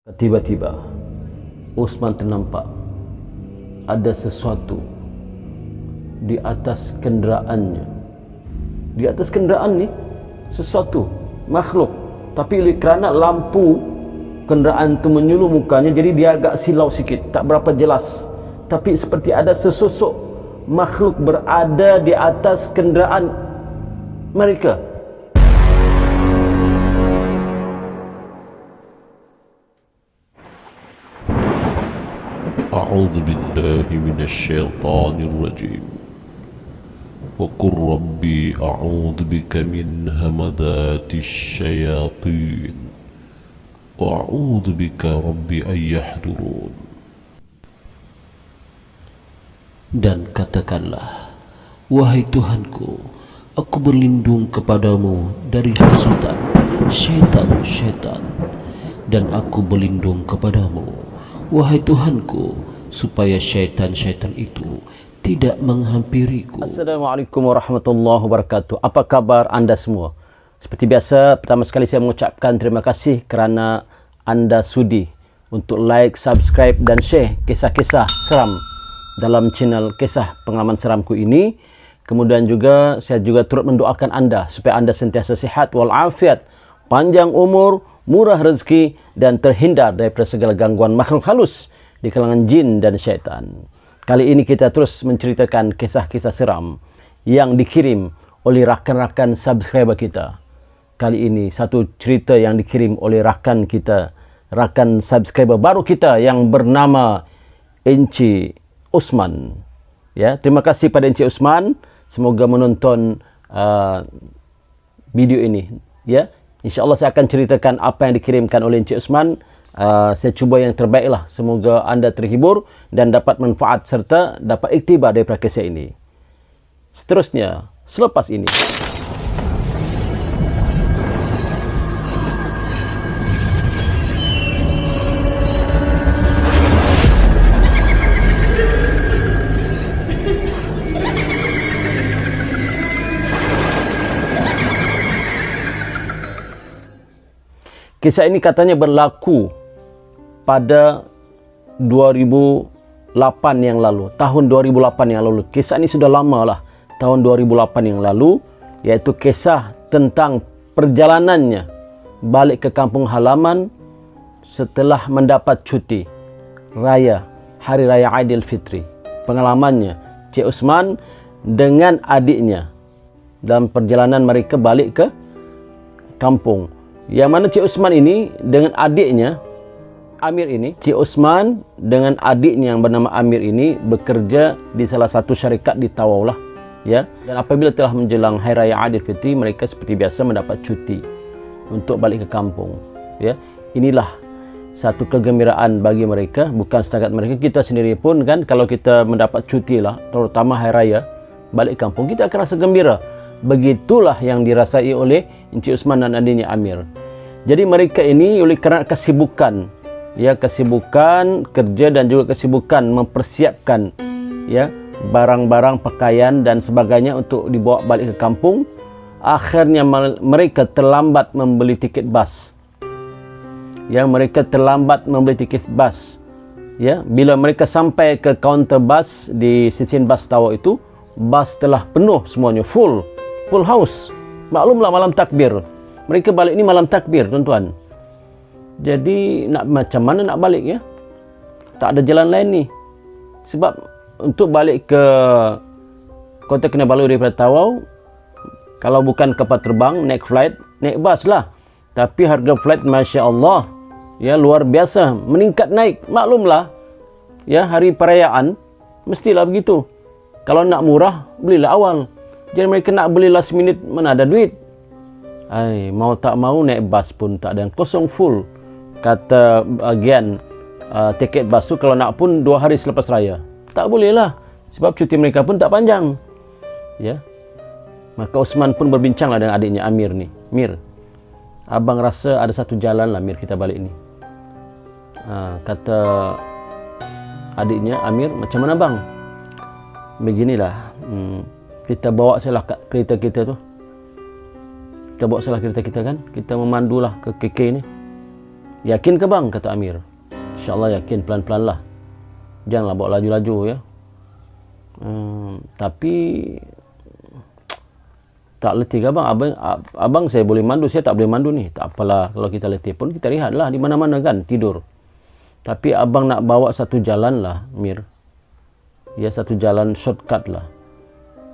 Tiba-tiba Usman ternampak ada sesuatu di atas kenderaannya. Di atas kenderaan ni sesuatu makhluk, tapi kerana lampu kenderaan tu menyuluh mukanya, jadi dia agak silau sikit, tak berapa jelas. Tapi seperti ada sesosok makhluk berada di atas kenderaan mereka. أعوذ بالله من الشيطان الرجيم وقل ربي أعوذ بك من همذات الشياطين وأعوذ بك ربي أن يحضرون. Dan katakanlah, wahai Tuhanku, aku berlindung kepadamu dari hasutan syaitan-syaitan, dan aku berlindung kepadamu, wahai Tuhanku, supaya syaitan-syaitan itu tidak menghampiriku. Assalamualaikum warahmatullahi wabarakatuh. Apa kabar anda semua? Seperti biasa, pertama sekali saya mengucapkan terima kasih kerana anda sudi untuk like, subscribe dan share kisah-kisah seram dalam channel Kisah Pengalaman Seramku ini. Kemudian juga saya juga turut mendoakan anda supaya anda sentiasa sihat walafiat, panjang umur, murah rezeki dan terhindar daripada segala gangguan makhluk halus di kalangan jin dan syaitan. Kali ini kita terus menceritakan kisah-kisah seram yang dikirim oleh rakan-rakan subscriber kita. Kali ini satu cerita yang dikirim oleh rakan kita, rakan subscriber baru kita yang bernama Encik Usman. Ya, terima kasih pada Encik Usman. Semoga menonton video ini. Ya, InsyaAllah saya akan ceritakan apa yang dikirimkan oleh Encik Usman. Saya cuba yang terbaiklah. Semoga anda terhibur dan dapat manfaat serta dapat iktibar daripada kisah ini. Seterusnya, selepas ini. Kisah ini katanya berlaku pada 2008 yang lalu. Tahun 2008 yang lalu. Kisah ini sudah lama lah. Tahun 2008 yang lalu. Iaitu kisah tentang perjalanannya balik ke kampung halaman setelah mendapat cuti raya Hari Raya Aidilfitri. Pengalamannya Cik Usman dengan adiknya dalam perjalanan mereka balik ke kampung. Yang mana Cik Usman ini dengan adiknya Amir ini, Cik Usman dengan adiknya yang bernama Amir ini bekerja di salah satu syarikat di Tawau lah, ya. Dan apabila telah menjelang Hari Raya Aidilfitri, mereka seperti biasa mendapat cuti untuk balik ke kampung, ya. Inilah satu kegembiraan bagi mereka, bukan setakat mereka, kita sendiri pun kan kalau kita mendapat cuti lah, terutama Hari Raya balik kampung, kita akan rasa gembira. Begitulah yang dirasai oleh Encik Usman dan adiknya Amir. Jadi mereka ini oleh kerana kesibukan, ya, kesibukan kerja dan juga kesibukan mempersiapkan, ya, barang-barang pakaian dan sebagainya untuk dibawa balik ke kampung, akhirnya mereka terlambat membeli tiket bas. Ya, mereka terlambat membeli tiket bas. Ya, bila mereka sampai ke kaunter bas di stesen bas Tawau itu, bas telah penuh semuanya, full house. Maklumlah malam takbir. Mereka balik ni malam takbir, tuan-tuan. Jadi nak macam mana nak balik, ya? Tak ada jalan lain ni. Sebab untuk balik ke Kota Kinabalu daripada Tawau, kalau bukan kapal terbang, naik flight, naik bas lah. Tapi harga flight masya-Allah, ya, luar biasa, meningkat naik. Maklumlah, ya, hari perayaan mestilah begitu. Kalau nak murah, belilah awal. Jadi mereka nak beli last minute, mana ada duit. Mau tak mau naik bas pun tak ada, yang kosong full. Kata bagian tiket bas tu kalau nak pun 2 hari selepas raya. Tak boleh lah, sebab cuti mereka pun tak panjang. Ya. Maka Usman pun berbincanglah dengan adiknya Amir ni. Mir, abang rasa ada satu jalan lah, Mir, kita balik ni. Kata adiknya Amir, macam mana bang? Beginilah, kita bawa salah kereta kita tu. Kita bawa salah kereta kita kan, kita memandulah ke KK ni. Yakin ke bang? Kata Amir. InsyaAllah yakin, pelan-pelan lah. Janganlah bawa laju-laju ya. Tapi tak letih ke abang? Abang saya boleh mandu, saya tak boleh mandu ni. Tak apalah, kalau kita letih pun kita rehatlah di mana-mana kan, tidur. Tapi abang nak bawa satu jalan lah, Mir. Ya, satu jalan shortcut lah.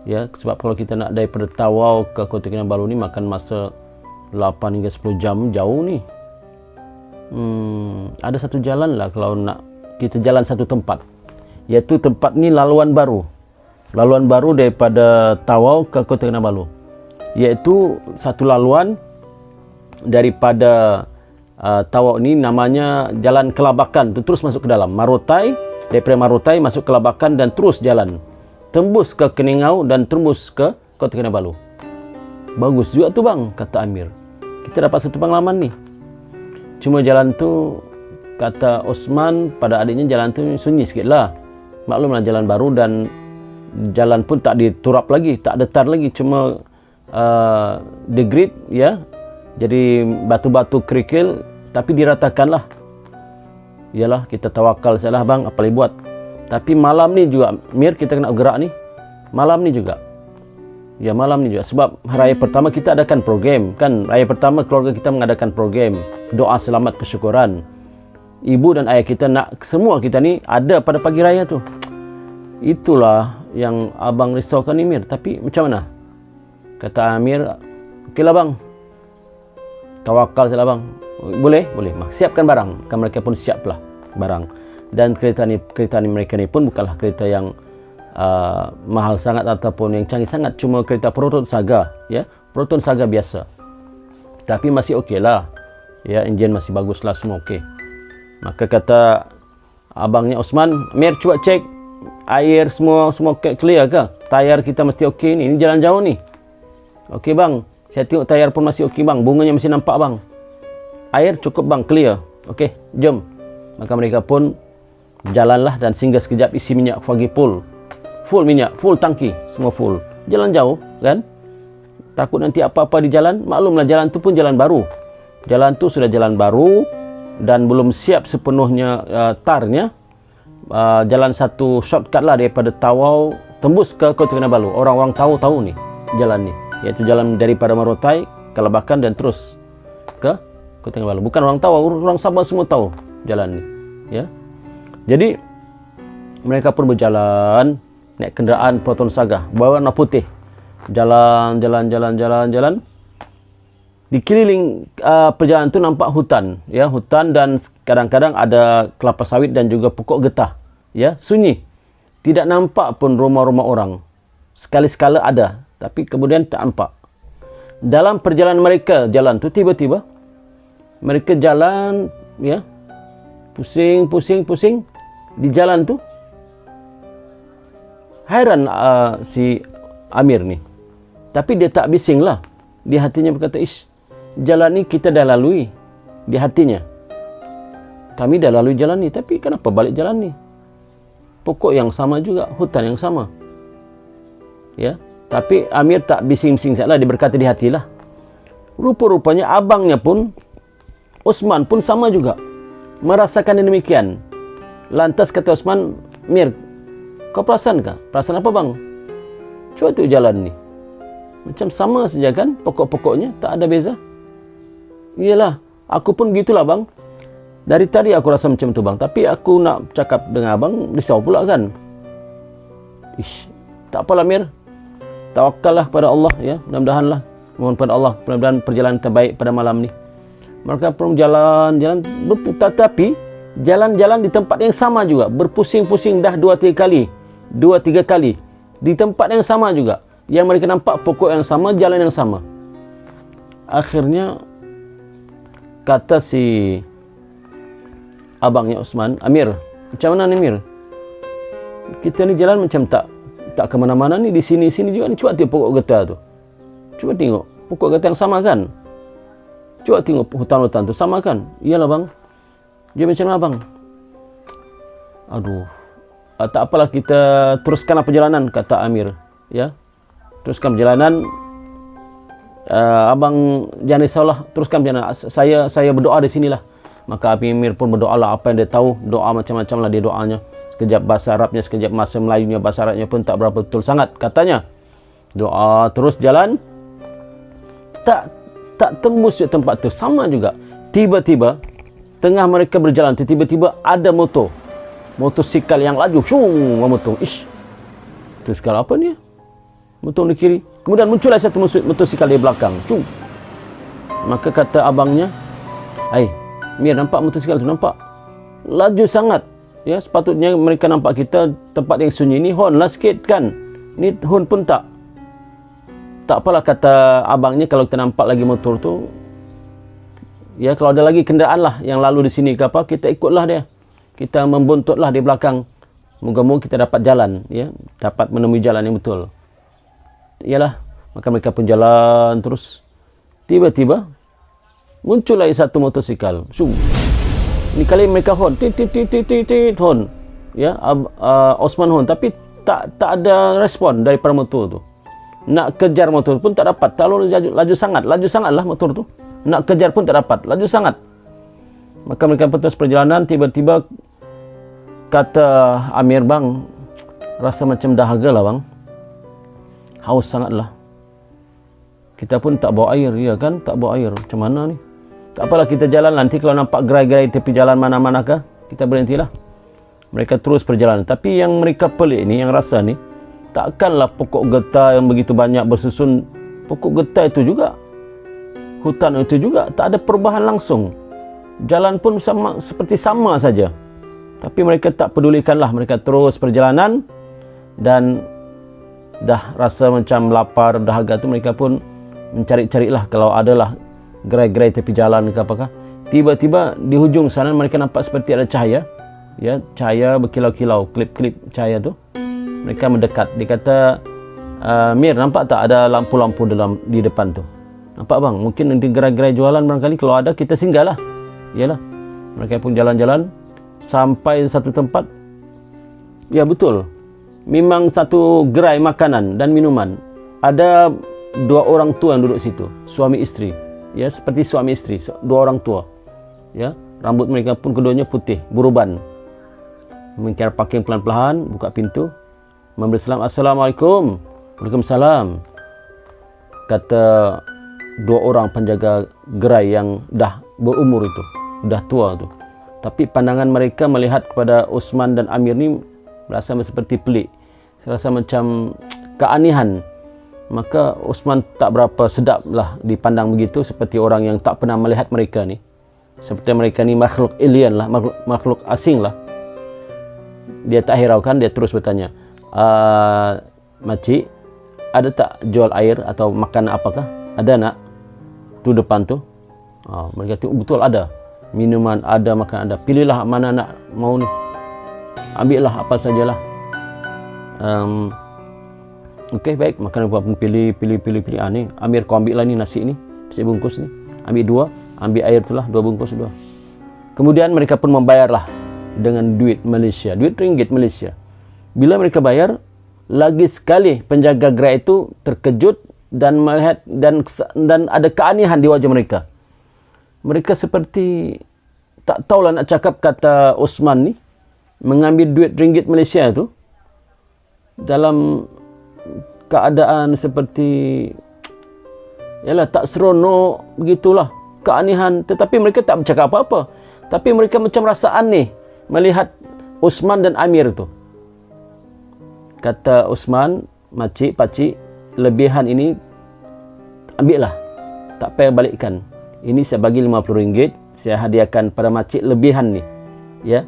Ya, sebab kalau kita nak daripada Tawau ke Kota Kinabalu ni makan masa 8 hingga 10 jam, jauh ni. Ada satu jalan lah kalau nak kita jalan satu tempat. Iaitu tempat ni laluan baru. Laluan baru daripada Tawau ke Kota Kinabalu. Iaitu satu laluan daripada Tawau ni namanya Jalan Kelabakan. Tu terus masuk ke dalam Marotai, daripada Marotai masuk Kelabakan dan terus jalan tembus ke Keningau dan tembus ke Kota Kinabalu. Bagus juga tu bang, kata Amir. Kita dapat satu pengalaman ni. Cuma jalan tu, kata Osman pada adiknya, jalan tu sunyi sikit lah. Maklumlah jalan baru dan jalan pun tak diturap lagi, tak datar lagi, cuma degrid ya. Jadi batu-batu kerikil tapi diratakan lah. Yalah, kita tawakal salah bang, apa boleh buat. Tapi malam ni juga, Mir, kita kena gerak ni. Malam ni juga. Ya, malam ni juga. Sebab raya pertama kita adakan program. Kan, raya pertama keluarga kita mengadakan program. Doa selamat kesyukuran. Ibu dan ayah kita nak semua kita ni ada pada pagi raya tu. Itulah yang abang risaukan ni, Mir. Tapi macam mana? Kata Amir, okeylah bang. Tawakal salah bang. Boleh? Boleh. Siapkan barang. Kan mereka pun siaplah barang. Dan kereta ni mereka ni pun bukanlah kereta yang mahal sangat ataupun yang canggih sangat, cuma kereta Proton Saga ya, Proton Saga biasa. Tapi masih okey lah. Ya, enjin masih bagus lah, semua okey. Maka kata abangnya Osman, Mir cuba cek air semua clear ke? Tayar kita mesti okey ni. Ini jalan jauh ni. Okey bang. Saya tengok tayar pun masih okey bang. Bunganya masih nampak bang. Air cukup bang, clear. Okey, jom. Maka mereka pun jalanlah dan singgah sekejap isi minyak Fagi full minyak, full tangki, semua full. Jalan jauh kan, takut nanti apa-apa di jalan. Maklumlah jalan tu pun jalan baru. Jalan tu sudah jalan baru dan belum siap sepenuhnya tarnya. Jalan satu shortcut lah daripada Tawau tembus ke Kota Kinabalu. Orang-orang tahu ni jalan ni, iaitu jalan daripada Marotai, Kelabakan dan terus ke Kota Kinabalu. Bukan orang Tawau, orang Sabah semua tahu jalan ni ya. Jadi mereka pun berjalan naik kenderaan Proton Saga berwarna putih. Jalan. Di keliling perjalanan tu nampak hutan, ya, hutan dan kadang-kadang ada kelapa sawit dan juga pokok getah, ya, sunyi. Tidak nampak pun rumah-rumah orang. Sekali-sekala ada, tapi kemudian tak nampak. Dalam perjalanan mereka jalan tu tiba-tiba mereka jalan, ya, pusing di jalan tu. Hairan si Amir ni. Tapi dia tak bising lah. Di hatinya berkata, ish, jalan ni kita dah lalui. Di hatinya, kami dah lalui jalan ni, tapi kenapa balik jalan ni? Pokok yang sama juga, hutan yang sama. Ya, tapi Amir tak bising-bising sajalah, dia berkata di hatilah. Rupa-rupanya abangnya pun, Osman pun sama juga. Merasakan demikian. Lantas kata Osman, Mir, kau perasan kah? Perasan apa bang? Cuba tu jalan ni. Macam sama saja kan pokok-pokoknya, tak ada beza. Iyalah, aku pun gitulah bang. Dari tadi aku rasa macam tu bang, tapi aku nak cakap dengan abang, risau pula kan. Ish, tak apalah Mir. Tawakallah pada Allah ya, mudah-mudahanlah. Mohon pada Allah, mudah-mudahan perjalanan terbaik pada malam ni. Mereka pun jalan berputar, tapi jalan-jalan di tempat yang sama juga. Berpusing-pusing dah 2-3 kali. Di tempat yang sama juga. Yang mereka nampak pokok yang sama, jalan yang sama. Akhirnya kata si abangnya Osman, Amir, macam mana ni Amir? Kita ni jalan macam tak ke mana-mana ni, di sini juga ni. Cuba tengok pokok getah tu. Cuba tengok pokok getah yang sama kan? Cuba tengok hutan-hutan tu sama kan? Iyalah bang. Dia macam mana bang? Aduh, tak apalah, kita teruskanlah perjalanan, kata Amir. Ya, teruskan perjalanan. Abang jangan risaulah, teruskan perjalanan. Saya berdoa di sinilah. Maka Amir pun berdoalah apa yang dia tahu. Doa macam-macam lah dia doanya. Sekejap bahasa Arabnya, sekejap bahasa Melayunya, bahasa Arabnya pun tak berapa betul sangat. Katanya, doa terus jalan. Tak tembus ke tempat tu. Sama juga. Tiba-tiba, tengah mereka berjalan, tiba-tiba ada motosikal yang laju. Syung, memotong. Ish. Itu sekali apa ni? Motong di kiri. Kemudian muncullah satu motosikal di belakang. Syung. Maka kata abangnya, "Hai, Mir, nampak motosikal tu? Nampak? Laju sangat. Ya, sepatutnya mereka nampak kita tempat yang sunyi ni, horn lah sikit kan. Ni horn pun tak. Tak apalah," kata abangnya, "kalau kita nampak lagi motor tu, ya kalau ada lagi kenderaan lah yang lalu di sini ke apa, kita ikutlah dia. Kita membuntutlah di belakang. Moga-moga kita dapat jalan, ya, dapat menemui jalan yang betul." Iyalah, maka mereka pun jalan terus. Tiba-tiba muncul lagi satu motosikal. Ini kali mereka horn, horn. Ya, Osman horn, tapi tak ada respon daripada motor tu. Nak kejar motor pun tak dapat. Terlalu laju sangatlah motor tu. Nak kejar pun tak dapat, laju sangat. Maka mereka putus perjalanan. Tiba-tiba kata Amir, "Bang, rasa macam dahaga lah bang. Haus sangatlah. Kita pun tak bawa air." Ya kan, tak bawa air. Macam mana ni? Tak apalah, kita jalan. Nanti kalau nampak gerai-gerai tepi jalan mana-manakah, kita berhentilah. Mereka terus perjalanan. Tapi yang mereka pelik ni, yang rasa ni, takkanlah pokok getah yang begitu banyak bersusun. Pokok getah itu juga, hutan itu juga, tak ada perubahan langsung. Jalan pun seperti sama saja. Tapi mereka tak pedulikanlah. Mereka terus perjalanan. Dan dah rasa macam lapar, dahaga tu, mereka pun mencari-carilah kalau adalah gerai-gerai tepi jalan ke apakah. Tiba-tiba di hujung sana mereka nampak seperti ada cahaya. Ya, cahaya berkilau-kilau, klip-klip cahaya tu. Mereka mendekat. Dia kata, "Mir, nampak tak ada lampu-lampu di depan tu?" "Nampak bang, mungkin nanti gerai-gerai jualan barangkali, kalau ada kita singgahlah." Yalah. Mereka pun jalan-jalan sampai satu tempat. Ya betul. Memang satu gerai makanan dan minuman. Ada dua orang tua yang duduk situ, suami isteri. Ya, seperti suami isteri, dua orang tua. Ya, rambut mereka pun keduanya putih, beruban. Mereka parking pelan-pelan, buka pintu, memberi salam, "Assalamualaikum." "Waalaikumsalam." Kata dua orang penjaga gerai yang dah berumur itu, dah tua tu. Tapi pandangan mereka melihat kepada Osman dan Amir ni rasa seperti pelik, rasa macam keanehan. Maka Osman tak berapa sedap lah dipandang begitu, seperti orang yang tak pernah melihat mereka ni, seperti mereka ni makhluk alien lah, makhluk asing lah. Dia tak hiraukan, dia terus bertanya, "Makcik, ada tak jual air atau makan apakah? Ada nak? Tu depan tu." Mereka tengok, betul ada. Minuman ada, makan ada. Pilihlah mana nak mau ni. Ambillah apa sajalah. Okey, baik. Makan pun pilih. Ni, Amir, kau ambil lah ni nasi ni, nasi bungkus ni. Ambil dua. Ambil air tu lah, 2 bungkus, 2. Kemudian mereka pun membayarlah dengan duit Malaysia, duit ringgit Malaysia. Bila mereka bayar, lagi sekali penjaga gerai itu terkejut dan melihat dan ada keanehan di wajah mereka. Mereka seperti tak tahulah nak cakap, kata Osman ni, mengambil duit ringgit Malaysia tu dalam keadaan seperti, yalah, tak seronok begitulah, keanehan. Tetapi mereka tak bercakap apa-apa. Tapi mereka macam rasa aneh melihat Osman dan Amir tu. Kata Osman, "Makcik, pakcik, lebihan ini ambillah, tak payah balikkan. Ini saya bagi RM50, saya hadiahkan pada makcik lebihan ni. Ya,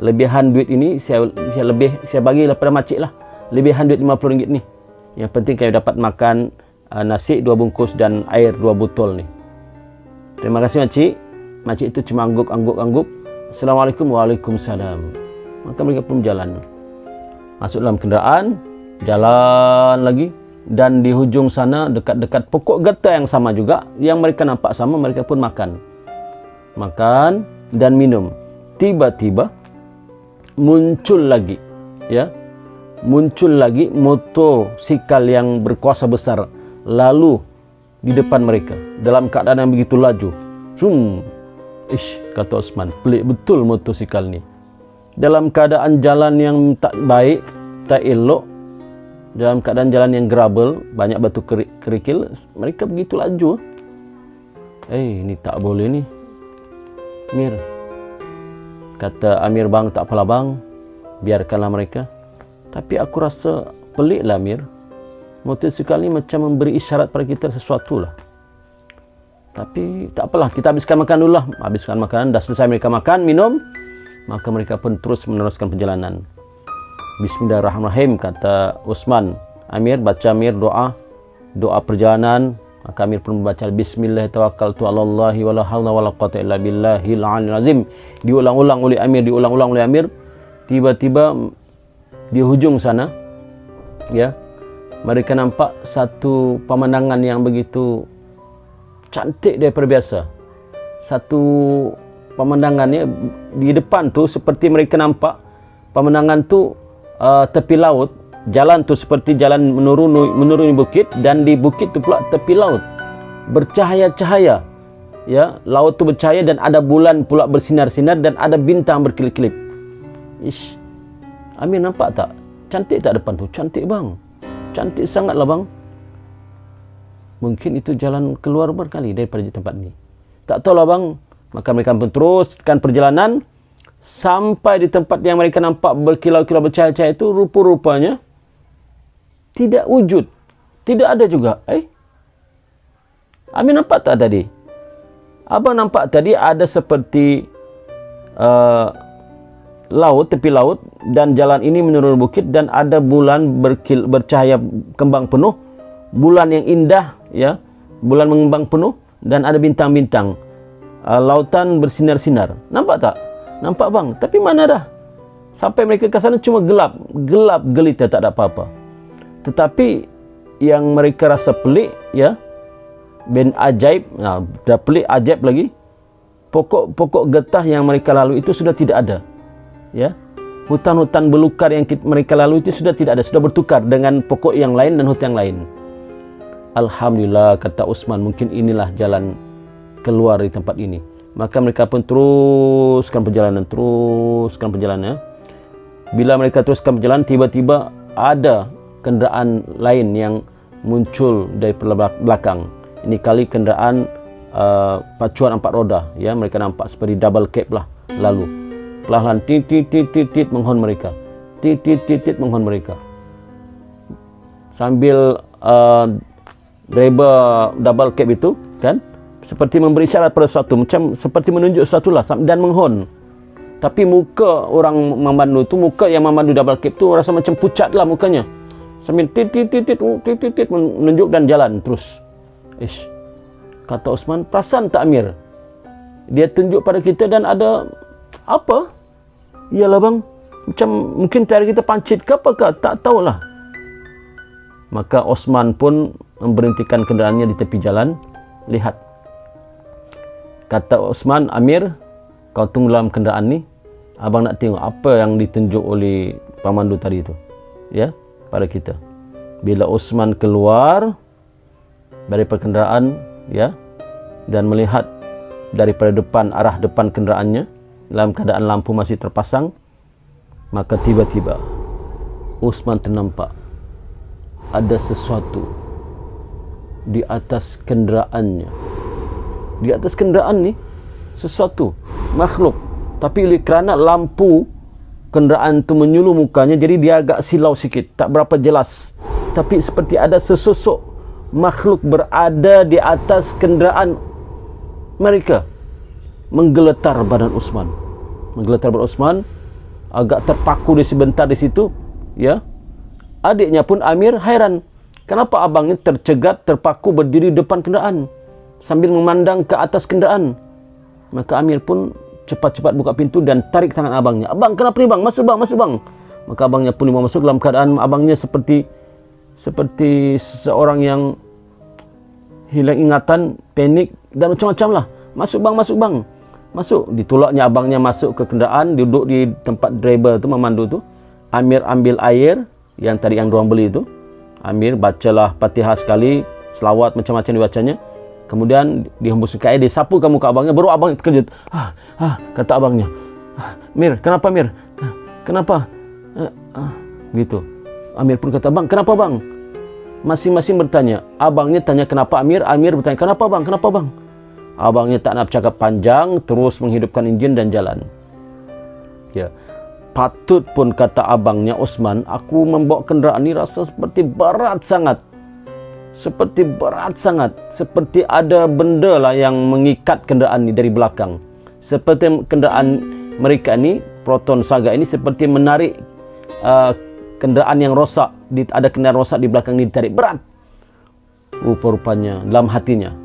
lebihan duit ini saya bagilah pada makcik lah. Lebihan duit RM50 ni. Yang penting kamu dapat makan nasi 2 bungkus dan air 2 botol ni. Terima kasih makcik." Makcik itu cuma angguk-angguk. "Assalamualaikum." "Waalaikumsalam." Maka mereka pun berjalan. Masuk dalam kenderaan, jalan lagi. Dan di hujung sana, dekat-dekat pokok getah yang sama juga, yang mereka nampak sama, mereka pun makan dan minum. Tiba-tiba muncul lagi motosikal yang berkuasa besar lalu di depan mereka dalam keadaan yang begitu laju. Ish, kata Osman, pelik betul motosikal ni. Dalam keadaan jalan yang tak baik, tak elok, dalam keadaan jalan yang gravel, banyak batu kerikil, mereka begitu laju. Ini tak boleh ni, Mir. Kata Amir, bang, tak apalah bang, biarkanlah mereka. Tapi aku rasa pelik lah, Mir. Motosikal ni macam memberi isyarat pada kita sesuatu lah. Tapi tak apalah, kita habiskan makan dulu lah. Habiskan makanan, dah selesai mereka makan, minum, maka mereka pun terus meneruskan perjalanan. Bismillahirrahmanirrahim, kata Osman. Amir, baca Amir doa perjalanan. Maka Amir pun membaca Bismillah tawakkaltu 'alallahi wala haula wala quwwata illa billahil 'aliyyil azim. Diulang-ulang oleh Amir. Tiba-tiba di hujung sana, ya, mereka nampak satu pemandangan yang begitu cantik daripada biasa. Satu pemandangannya di depan tu, seperti mereka nampak pemandangan tu tepi laut. Jalan tu seperti jalan menuruni bukit, dan di bukit tu pula tepi laut bercahaya-cahaya, ya, laut tu bercahaya dan ada bulan pula bersinar-sinar dan ada bintang berkelip-kelip. Ish, Amir nampak tak? Cantik tak depan tu? Cantik bang, cantik sangatlah bang. Mungkin itu jalan keluar berkali daripada tempat ni. Tak tahulah bang. Maka mereka pun teruskan perjalanan sampai di tempat yang mereka nampak berkilau-kilau bercahaya-cahaya itu, rupa-rupanya tidak wujud. Tidak ada juga. Amir nampak tak tadi? Abang nampak tadi ada seperti laut, tepi laut, dan jalan ini menurun bukit, dan ada bulan bercahaya kembang penuh. Bulan yang indah, ya, bulan mengembang penuh, dan ada bintang-bintang. Lautan bersinar-sinar. Nampak tak? Nampak bang. Tapi mana dah? Sampai mereka ke sana cuma gelap gelita, tak ada apa-apa. Tetapi yang mereka rasa pelik, ya, ben ajaib, dah pelik ajaib lagi. Pokok-pokok getah yang mereka lalui itu sudah tidak ada. Ya. Hutan-hutan belukar yang mereka lalui itu sudah tidak ada, sudah bertukar dengan pokok yang lain dan hutan yang lain. Alhamdulillah, kata Osman, mungkin inilah jalan keluar dari tempat ini. Maka mereka pun teruskan perjalanan. Bila mereka teruskan perjalanan, tiba-tiba ada kenderaan lain yang muncul dari belakang. Ini kali kenderaan pacuan 4 roda, ya, mereka nampak seperti double cab lah. Lalu perlahan tit menghon mereka. Tit menghon mereka. Sambil driver double cab itu, kan, seperti memberi isyarat pada sesuatu, macam seperti menunjuk sesuatu lah, dan menghon. Tapi muka orang memandu tu, muka yang memandu double cab tu rasa macam pucat lah mukanya, sambil tit menunjuk dan jalan terus. Ish, kata Osman, perasan tak Amir, dia tunjuk pada kita dan ada apa? Iyalah bang, macam mungkin tayar kita pancit ke apakah, tak tahulah. Maka Osman pun memberhentikan kenderaannya di tepi jalan. Lihat, kata Osman, Amir, kau tunggu dalam kenderaan ni, abang nak tengok apa yang ditunjuk oleh pemandu tadi itu, ya, pada kita. Bila Osman keluar dari kenderaan, ya, dan melihat daripada depan, arah depan kenderaannya, dalam keadaan lampu masih terpasang, maka tiba-tiba Osman ternampak ada sesuatu di atas kenderaannya. Di atas kenderaan ni sesuatu makhluk, tapi oleh kerana lampu kenderaan tu menyuluh mukanya, jadi dia agak silau sikit, tak berapa jelas. Tapi seperti ada sesosok makhluk berada di atas kenderaan mereka, menggeletar badan Osman. Agak terpaku di sebentar di situ, ya. Adiknya pun Amir hairan, kenapa abangnya tercegat, terpaku berdiri depan kenderaan sambil memandang ke atas kenderaan. Maka Amir pun cepat-cepat buka pintu dan tarik tangan abangnya. Abang, kenapa ni bang? Masuk bang. Maka abangnya pun mau masuk, dalam keadaan abangnya seperti seseorang yang hilang ingatan, panik dan macam-macam lah. Masuk bang. Masuk. Ditolaknya abangnya masuk ke kenderaan, duduk di tempat driver tu, memandu tu. Amir ambil air yang tadi yang diorang beli itu. Amir bacalah Fatihah sekali, selawat macam-macam dibacanya. Kemudian dihembuskan ke air, disapu ke muka abangnya, baru abang terkejut. Kata abangnya, Mir, kenapa Mir? Kenapa? Gitu. Amir pun kata, bang, kenapa bang? Masing-masing bertanya. Abangnya tanya kenapa Amir, Amir bertanya kenapa bang, kenapa bang? Abangnya tak nak bercakap panjang, terus menghidupkan enjin dan jalan. Ya, patut pun kata abangnya Osman, aku membawa kenderaan ini rasa seperti berat sangat. Seperti berat sangat. Seperti ada benda lah yang mengikat kenderaan ini dari belakang. Seperti kenderaan mereka ini, Proton Saga ini seperti menarik kenderaan yang rosak. Ada kenderaan rosak di belakang ini ditarik berat. Rupa-rupanya dalam hatinya,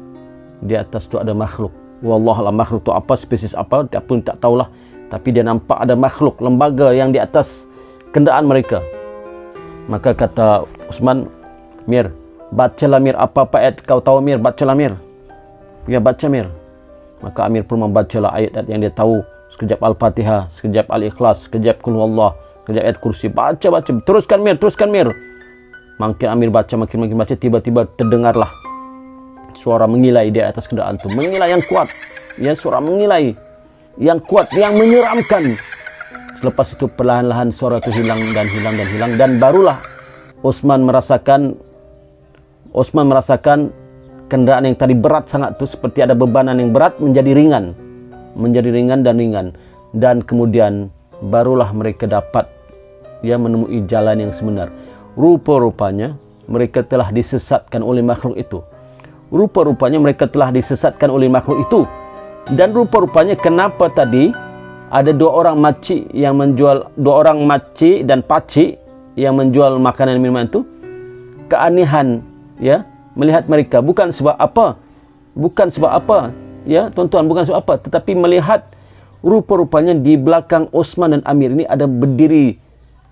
di atas tu ada makhluk. Wallahualam, makhluk tu apa, spesies apa, dia pun tak tahulah. Tapi dia nampak ada makhluk, lembaga yang di atas kenderaan mereka. Maka kata Osman, Mir, bacalah Mir, apa-apa ayat kau tahu Mir, bacalah Mir. Ya, baca Mir. Maka Amir pun membacalah ayat-ayat yang dia tahu. Sekejap Al-Fatihah, sekejap Al-Ikhlas, sekejap Qul Huwallah, sekejap ayat kursi. Baca. Teruskan Mir, teruskan Mir. Makin Amir baca, makin baca, tiba-tiba terdengarlah suara mengilai di atas kenderaan itu. Mengilai yang kuat. Ya, suara mengilai yang kuat, yang menyeramkan. Selepas itu perlahan-lahan suara itu hilang. Dan barulah Osman merasakan kenderaan yang tadi berat sangat itu, seperti ada bebanan yang berat menjadi ringan. Dan kemudian barulah mereka dapat menemui jalan yang sebenar. Rupa-rupanya mereka telah disesatkan oleh makhluk itu. Dan rupa-rupanya kenapa tadi ada dua orang makcik dan pakcik yang menjual makanan dan minuman itu, keanehan melihat mereka bukan sebab apa ya tuan-tuan, bukan sebab apa, tetapi melihat rupa-rupanya di belakang Osman dan Amir ini ada berdiri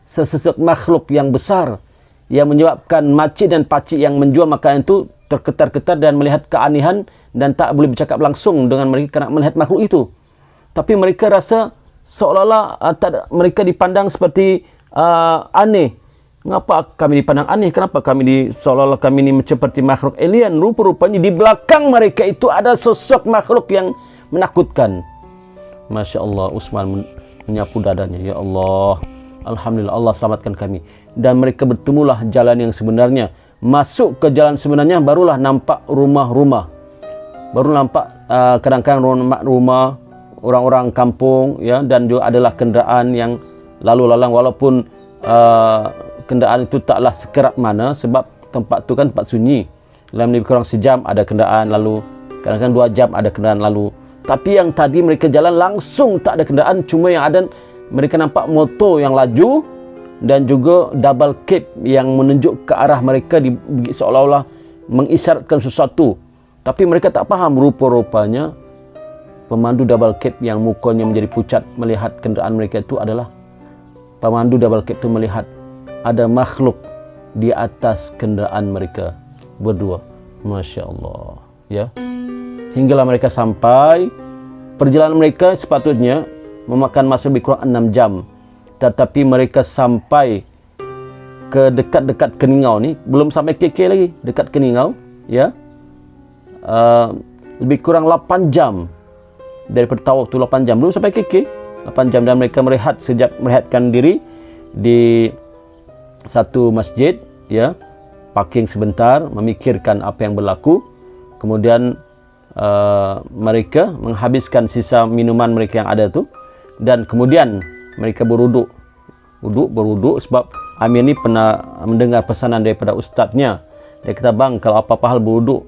sesosok makhluk yang besar, yang menyebabkan makcik dan pakcik yang menjual makanan itu terketar-ketar dan melihat keanehan dan tak boleh bercakap langsung dengan mereka kerana melihat makhluk itu. Tapi mereka rasa seolah-olah mereka dipandang seperti aneh. Mengapa kami dipandang aneh? Kenapa seolah-olah kami ini seperti makhluk alien? Rupa-rupanya di belakang mereka itu ada sosok makhluk yang menakutkan. Masya Allah, Osman menyapu dadanya. Ya Allah, Alhamdulillah, Allah selamatkan kami. Dan mereka bertemulah jalan yang sebenarnya. Masuk ke jalan sebenarnya, barulah nampak rumah-rumah. Baru nampak kadang-kadang rumah orang-orang kampung, dan juga adalah kenderaan yang lalu lalang, walaupun kenderaan itu taklah sekerap mana, sebab tempat itu kan tempat sunyi. Dalam lebih kurang sejam ada kenderaan lalu, kadang-kadang 2 jam ada kenderaan lalu. Tapi yang tadi mereka jalan langsung tak ada kenderaan, cuma yang ada mereka nampak motor yang laju dan juga double cab yang menunjuk ke arah mereka, seolah-olah mengisyaratkan sesuatu. Tapi mereka tak faham, rupa-rupanya pemandu double cab yang mukanya menjadi pucat melihat kenderaan mereka itu adalah pemandu double cab itu melihat ada makhluk di atas kenderaan mereka berdua. Masya Allah, ya. Hinggalah mereka sampai. Perjalanan mereka sepatutnya memakan masa lebih kurang 6 jam. Tetapi mereka sampai ke dekat-dekat Keningau ni, belum sampai KK lagi, dekat Keningau, ya. Lebih kurang 8 jam. Daripada Tawau tu 8 jam, belum sampai KK, 8 jam. Dan mereka merehatkan diri di satu masjid, ya. Parking sebentar, memikirkan apa yang berlaku. Kemudian mereka menghabiskan sisa minuman mereka yang ada tu, dan kemudian mereka berwuduk sebab Amir ni pernah mendengar pesanan daripada ustaznya. Dia kata, bang, kalau apa-apa hal berwuduk,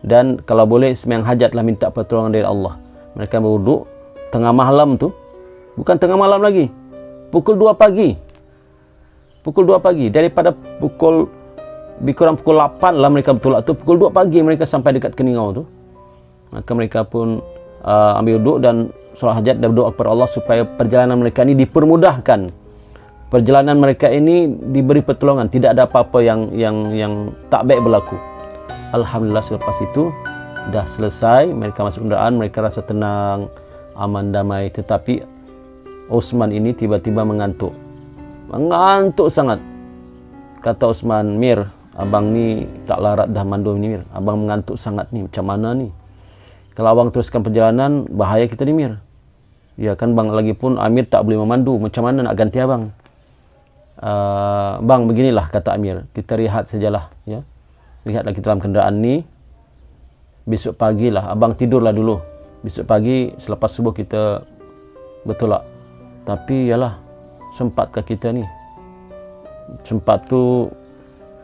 dan kalau boleh sembahyang hajatlah, minta pertolongan dari Allah. Mereka berwuduk tengah malam tu, bukan tengah malam lagi, pukul 2 pagi, daripada pukul lebih kurang pukul 8 lah mereka bertolak tu, pukul 2 pagi mereka sampai dekat Keningau tu. Maka mereka pun ambil duduk dan solat hajat dan berdoa kepada Allah supaya perjalanan mereka ini dipermudahkan. Perjalanan mereka ini diberi pertolongan, tidak ada apa-apa yang tak baik berlaku. Alhamdulillah, selepas itu dah selesai, mereka masuk kenderaan, mereka rasa tenang, aman, damai. Tetapi Osman ini tiba-tiba mengantuk sangat. Kata Osman, Mir, abang ni tak larat dah mandu ni Mir. Abang mengantuk sangat ni, macam mana ni? Kalau abang teruskan perjalanan, bahaya kita ni Mir. Ya kan bang, lagi pun Amir tak boleh memandu, macam mana nak ganti abang? Bang, beginilah kata Amir, kita rehat sajalah, ya. Rehatlah kita dalam kenderaan ni. Besok pagilah, abang tidurlah dulu. Besok pagi selepas subuh kita bertolak. Tapi yalah, sempatkah kita ni? Sempat tu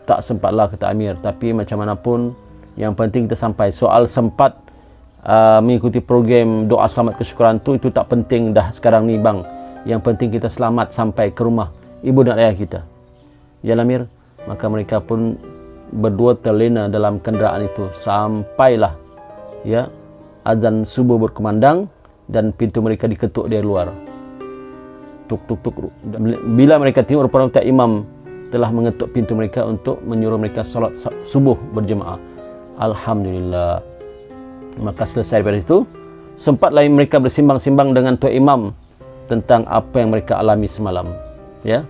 tak sempatlah kata Amir. Tapi macam mana pun, yang penting kita sampai. Soal sempat mengikuti program doa selamat kesyukuran tu, itu tak penting dah sekarang ni bang. Yang penting kita selamat sampai ke rumah ibu dan ayah kita. Yalah Mir. Maka mereka pun berdua terlena dalam kenderaan itu sampailah ya azan subuh berkumandang dan pintu mereka diketuk dari luar. Tuk tuk tuk. Bila mereka tengok, rupanya imam telah mengetuk pintu mereka untuk menyuruh mereka solat subuh berjemaah. Alhamdulillah. Maka selesai dari itu, sempatlah mereka bersimbang-simbang dengan Tuan Imam tentang apa yang mereka alami semalam. Ya,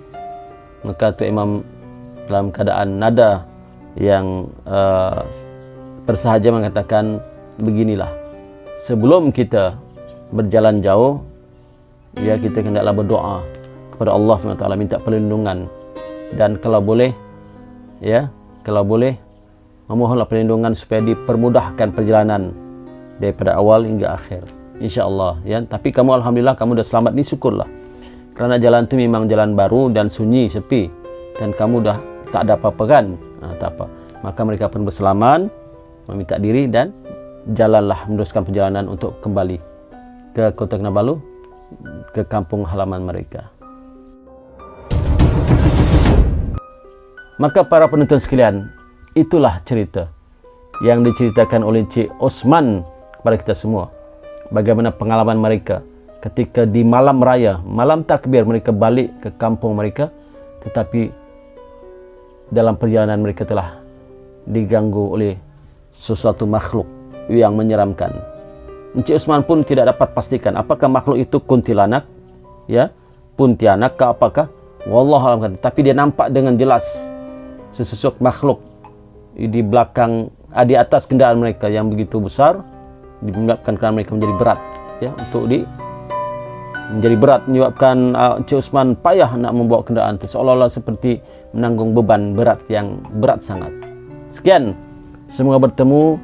maka Tuan Imam dalam keadaan nada yang bersahaja mengatakan beginilah, sebelum kita berjalan jauh, ya kita hendaklah berdoa kepada Allah SWT, minta perlindungan, dan kalau boleh, ya kalau boleh memohonlah perlindungan supaya dipermudahkan perjalanan daripada awal hingga akhir, insya-Allah ya. Tapi kamu alhamdulillah kamu dah selamat ni, syukurlah. Kerana jalan tu memang jalan baru dan sunyi, sepi, dan kamu dah tak ada apa-apa kan? Tak apa. Maka mereka pun berselaman, meminta diri dan jalanlah meneruskan perjalanan untuk kembali ke Kota Kinabalu, ke kampung halaman mereka. Maka para penonton sekalian, itulah cerita yang diceritakan oleh Encik Osman kepada kita semua. Bagaimana pengalaman mereka ketika di malam raya, malam takbir, mereka balik ke kampung mereka, tetapi dalam perjalanan mereka telah diganggu oleh sesuatu makhluk yang menyeramkan. Encik Osman pun tidak dapat pastikan apakah makhluk itu kuntilanak, ya, puntianak ke apakah, wallahu a'lam. Tapi dia nampak dengan jelas sesosok makhluk di belakang, di atas kenderaan mereka yang begitu besar, menyebabkan kenderaan mereka menjadi berat, ya, menjadi berat, menyebabkan Encik Osman payah nak membawa kenderaan itu, seolah-olah seperti menanggung beban berat yang berat sangat. Sekian, semoga bertemu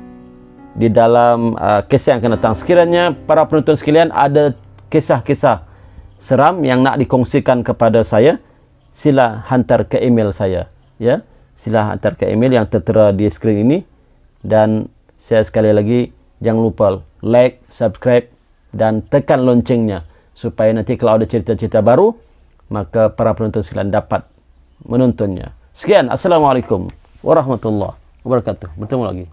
di dalam kisah yang akan datang. Sekiranya para penonton sekalian ada kisah-kisah seram yang nak dikongsikan kepada saya, sila hantar ke email saya, ya. Sila hantar ke email yang tertera di skrin ini. Dan saya sekali lagi, jangan lupa like, subscribe dan tekan loncengnya, supaya nanti kalau ada cerita-cerita baru, maka para penonton sekalian dapat menontonnya. Sekian, Assalamualaikum warahmatullahi wabarakatuh. Bertemu lagi.